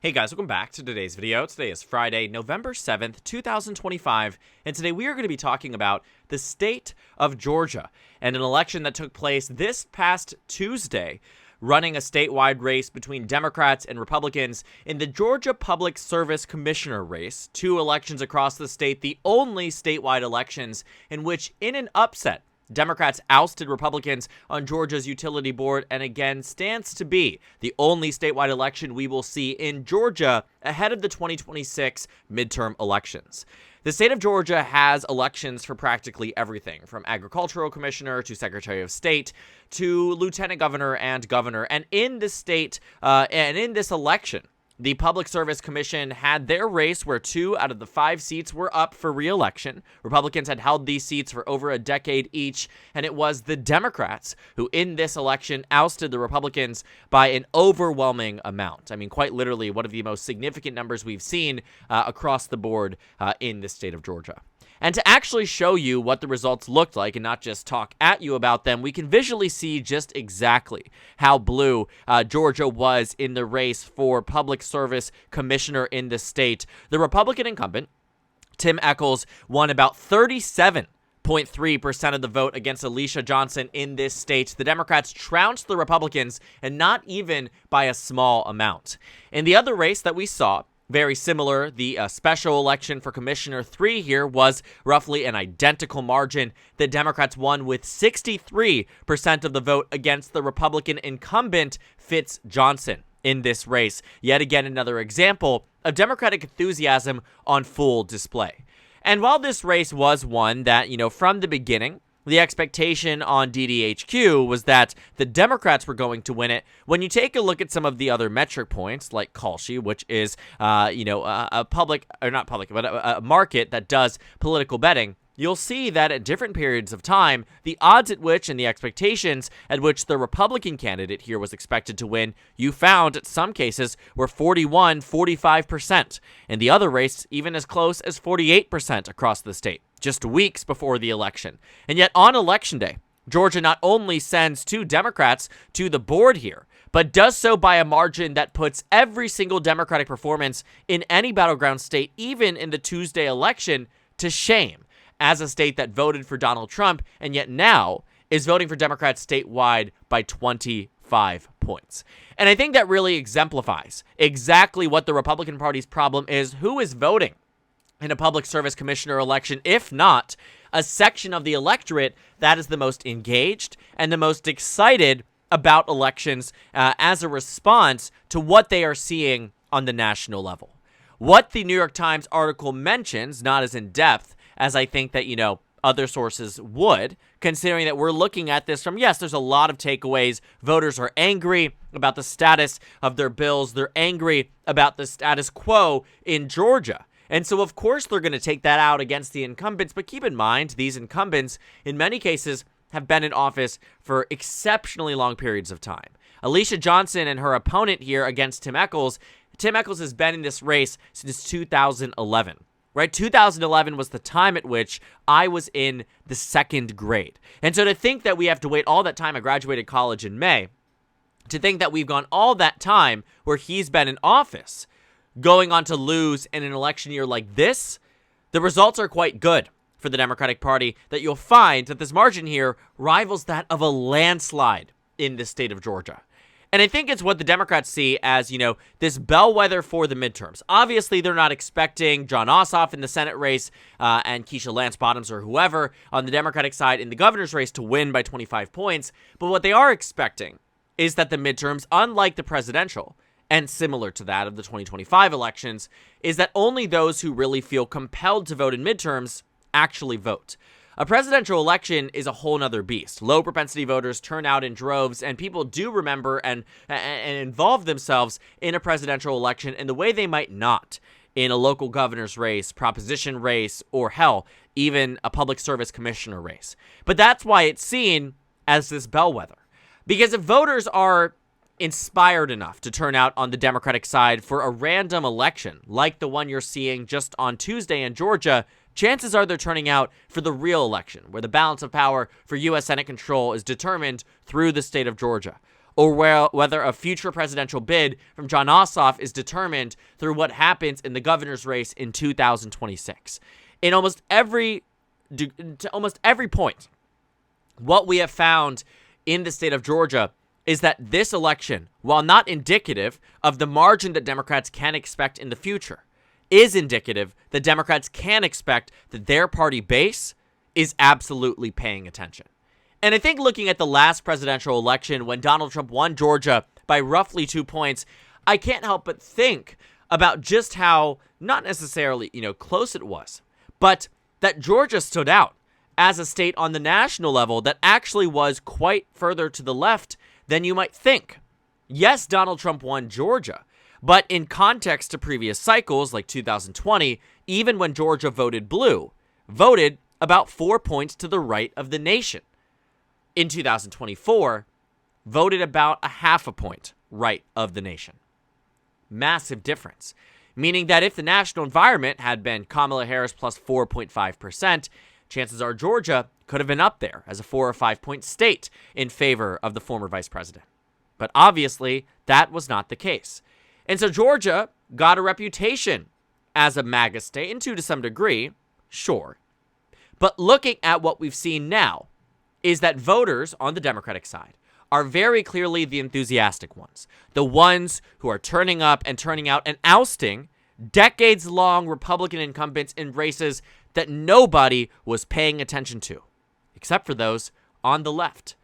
Hey guys, welcome back to today's video. Today is Friday, November 7th, 2025, and today we are going to be talking about the state of Georgia and an election that took place this past Tuesday, running a statewide race between Democrats and Republicans in the Georgia Public Service Commissioner race, two elections across the state, the only statewide elections in which, in an upset, Democrats ousted Republicans on Georgia's utility board and again stands to be the only statewide election we will see in Georgia ahead of the 2026 midterm elections. The state of Georgia has elections for practically everything, from agricultural commissioner to secretary of state to lieutenant governor and governor. And in this state, and in this election, the Public Service Commission had their race where 2 out of the 5 seats were up for re-election. Republicans had held these seats for over a decade each, and it was the Democrats who in this election ousted the Republicans by an overwhelming amount. I mean, quite literally one of the most significant numbers we've seen across the board in the state of Georgia. And to actually show you what the results looked like and not just talk at you about them, we can visually see just exactly how blue Georgia was in the race for Public Service Commissioner in the state. The Republican incumbent, Tim Echols, won about 37.3% of the vote against Alicia Johnson in this state. The Democrats trounced the Republicans, and not even by a small amount. In the other race that we saw, very similar, the special election for Commissioner 3 here was roughly an identical margin. The Democrats won with 63% of the vote against the Republican incumbent, Fitz Johnson, in this race. Yet again, another example of Democratic enthusiasm on full display. And while this race was one that, from the beginning, the expectation on DDHQ was that the Democrats were going to win it. When you take a look at some of the other metric points, like Kalshi, which is, a public, or not public, but a market that does political betting, you'll see that at different periods of time, the odds at which and the expectations at which the Republican candidate here was expected to win, you found at some cases were 41, 45%. In the other race, even as close as 48% across the state, just weeks before the election. And yet on election day, Georgia not only sends 2 Democrats to the board here, but does so by a margin that puts every single Democratic performance in any battleground state, even in the Tuesday election, to shame, as a state that voted for Donald Trump and yet now is voting for Democrats statewide by 25 points. And I think that really exemplifies exactly what the Republican Party's problem is. Who is voting in a public service commissioner election, if not a section of the electorate that is the most engaged and the most excited about elections as a response to what they are seeing on the national level? What the New York Times article mentions, not as in depth as I think that, other sources would, considering that we're looking at this from, yes, there's a lot of takeaways. Voters are angry about the status of their bills. They're angry about the status quo in Georgia. And so, of course, they're going to take that out against the incumbents. But keep in mind, these incumbents, in many cases, have been in office for exceptionally long periods of time. Alicia Johnson and her opponent here against Tim Echols has been in this race since 2011. Right? 2011 was the time at which I was in the 2nd grade. And so to think that we have to wait all that time, I graduated college in May, to think that we've gone all that time where he's been in office, going on to lose in an election year like this, the results are quite good for the Democratic Party, that you'll find that this margin here rivals that of a landslide in the state of Georgia. And I think it's what the Democrats see as, this bellwether for the midterms. Obviously, they're not expecting John Ossoff in the Senate race and Keisha Lance Bottoms or whoever on the Democratic side in the governor's race to win by 25 points. But what they are expecting is that the midterms, unlike the presidential, and similar to that of the 2025 elections, is that only those who really feel compelled to vote in midterms actually vote. A presidential election is a whole nother beast. Low propensity voters turn out in droves, and people do remember and involve themselves in a presidential election in the way they might not in a local governor's race, proposition race, or hell, even a public service commissioner race. But that's why it's seen as this bellwether. Because if voters are inspired enough to turn out on the Democratic side for a random election, like the one you're seeing just on Tuesday in Georgia, chances are they're turning out for the real election, where the balance of power for U.S. Senate control is determined through the state of Georgia. or whether a future presidential bid from Jon Ossoff is determined through what happens in the governor's race in 2026. To almost every point, what we have found in the state of Georgia is that this election, while not indicative of the margin that Democrats can expect in the future, is indicative that Democrats can expect that their party base is absolutely paying attention. And I think looking at the last presidential election when Donald Trump won Georgia by roughly 2 points, I can't help but think about just how, not necessarily, close it was, but that Georgia stood out as a state on the national level that actually was quite further to the left than you might think. Yes, Donald Trump won Georgia, but in context to previous cycles like 2020, even when Georgia voted blue, voted about 4 points to the right of the nation. In 2024, voted about a half a point right of the nation. Massive difference, meaning that if the national environment had been Kamala Harris plus 4.5%, chances are Georgia could have been up there as a 4 or 5 point state in favor of the former vice president. But obviously, that was not the case. And so Georgia got a reputation as a MAGA state, and to some degree, sure. But looking at what we've seen now is that voters on the Democratic side are very clearly the enthusiastic ones, the ones who are turning up and turning out and ousting decades-long Republican incumbents in races that nobody was paying attention to, except for those on the left.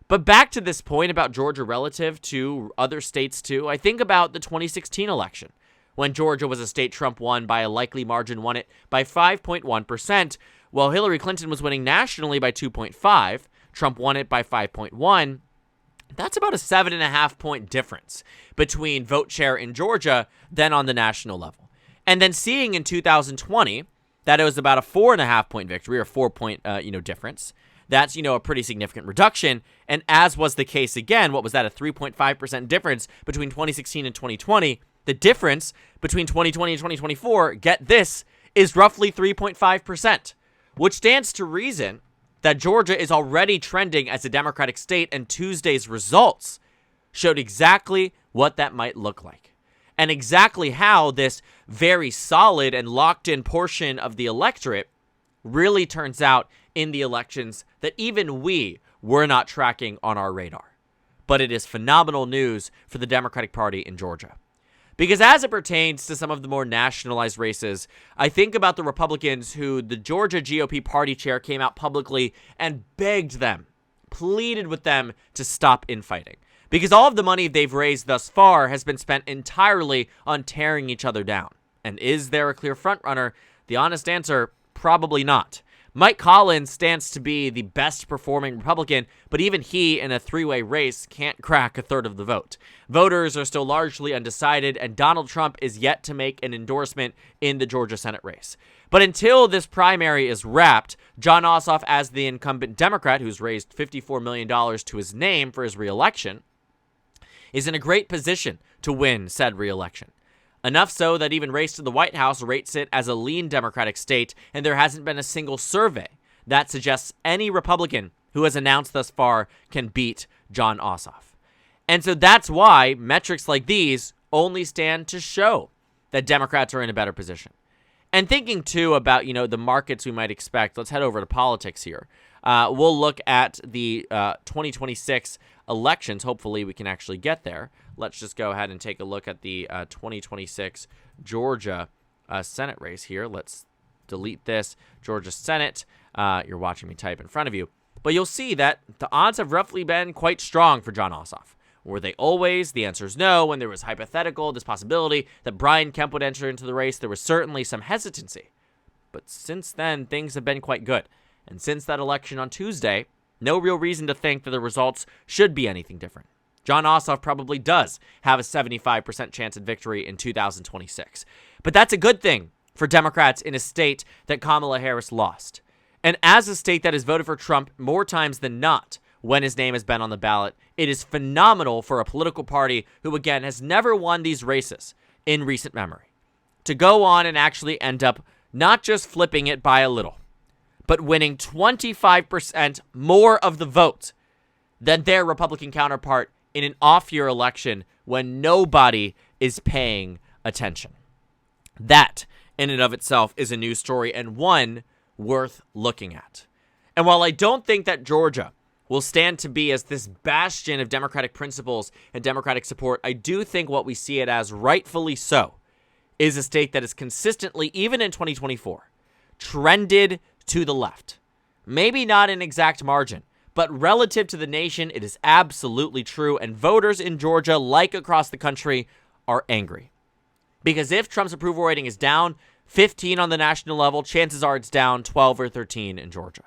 But back to this point about Georgia relative to other states too, I think about the 2016 election, when Georgia was a state Trump won by a likely margin, won it by 5.1%, while Hillary Clinton was winning nationally by 2.5, Trump won it by 5.1. That's about a 7.5 point difference between vote share in Georgia than on the national level. And then seeing in 2020 that it was about a 4.5 point victory or 4 point, difference. That's, a pretty significant reduction. And as was the case again, what was that? A 3.5% difference between 2016 and 2020. The difference between 2020 and 2024, get this, is roughly 3.5%, which stands to reason that Georgia is already trending as a Democratic state, and Tuesday's results showed exactly what that might look like, and exactly how this very solid and locked-in portion of the electorate really turns out in the elections that even we were not tracking on our radar. But it is phenomenal news for the Democratic Party in Georgia. Because as it pertains to some of the more nationalized races, I think about the Republicans who the Georgia GOP party chair came out publicly and begged them, pleaded with them to stop infighting. Because all of the money they've raised thus far has been spent entirely on tearing each other down. And is there a clear frontrunner? The honest answer, probably not. Mike Collins stands to be the best performing Republican, but even he in a three-way race can't crack a third of the vote. Voters are still largely undecided, and Donald Trump is yet to make an endorsement in the Georgia Senate race. But until this primary is wrapped, Jon Ossoff, as the incumbent Democrat who's raised $54 million to his name for his re-election, is in a great position to win said re-election. Enough so that even Race to the White House rates it as a lean Democratic state, and there hasn't been a single survey that suggests any Republican who has announced thus far can beat Jon Ossoff. And so that's why metrics like these only stand to show that Democrats are in a better position. And thinking, too, about, the markets we might expect, let's head over to politics here. We'll look at the 2026 elections. Hopefully we can actually get there. Let's just go ahead and take a look at the 2026 Georgia Senate race here. Let's delete this. Georgia Senate. You're watching me type in front of you. But you'll see that the odds have roughly been quite strong for Jon Ossoff. Were they always? The answer is no. When there was hypothetical, this possibility that Brian Kemp would enter into the race, there was certainly some hesitancy. But since then, things have been quite good. And since that election on Tuesday, no real reason to think that the results should be anything different. Jon Ossoff probably does have a 75% chance of victory in 2026. But that's a good thing for Democrats in a state that Kamala Harris lost. And as a state that has voted for Trump more times than not when his name has been on the ballot, it is phenomenal for a political party who, again, has never won these races in recent memory to go on and actually end up not just flipping it by a little, but winning 25% more of the vote than their Republican counterpart in an off-year election when nobody is paying attention. That, in and of itself, is a news story and one worth looking at. And while I don't think that Georgia will stand to be as this bastion of Democratic principles and Democratic support, I do think what we see it as, rightfully so, is a state that is consistently, even in 2024, trended to the left. Maybe not in exact margin, but relative to the nation, it is absolutely true, and voters in Georgia, like across the country, are angry. Because if Trump's approval rating is down 15 on the national level, chances are it's down 12 or 13 in Georgia.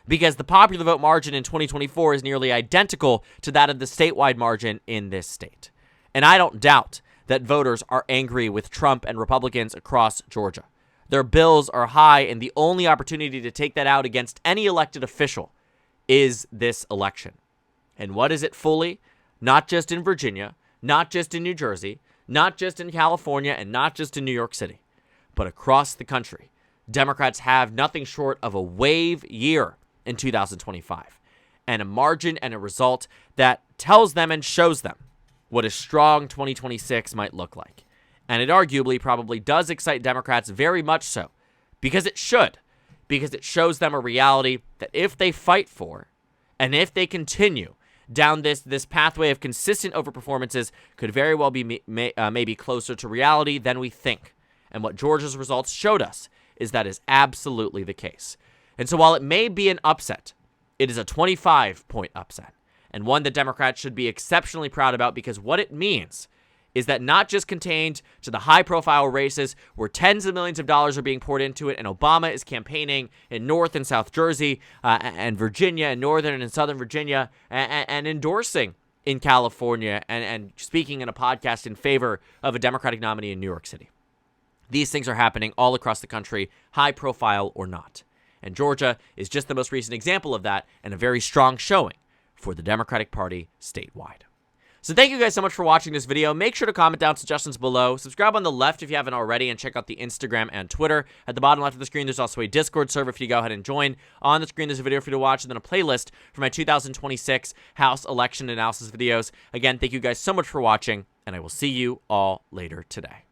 Because the popular vote margin in 2024 is nearly identical to that of the statewide margin in this state. And I don't doubt that voters are angry with Trump and Republicans across Georgia. Their bills are high, and the only opportunity to take that out against any elected official is this election. And what is it fully? Not just in Virginia, not just in New Jersey, not just in California, and not just in New York City, but across the country. Democrats have nothing short of a wave year in 2025, and a margin and a result that tells them and shows them what a strong 2026 might look like. And it arguably probably does excite Democrats very much so, because it should, because it shows them a reality that if they fight for, and if they continue down this pathway of consistent overperformances, could very well be maybe closer to reality than we think. And what Georgia's results showed us is that is absolutely the case. And so while it may be an upset, it is a 25-point upset, and one that Democrats should be exceptionally proud about, because what it means is that not just contained to the high-profile races where tens of millions of dollars are being poured into it, and Obama is campaigning in North and South Jersey and Virginia and Northern and Southern Virginia and endorsing in California and speaking in a podcast in favor of a Democratic nominee in New York City. These things are happening all across the country, high-profile or not. And Georgia is just the most recent example of that, and a very strong showing for the Democratic Party statewide. So thank you guys so much for watching this video. Make sure to comment down suggestions below. Subscribe on the left if you haven't already, and check out the Instagram and Twitter. At the bottom left of the screen, there's also a Discord server for you to go ahead and join. On the screen, there's a video for you to watch, and then a playlist for my 2026 House election analysis videos. Again, thank you guys so much for watching, and I will see you all later today.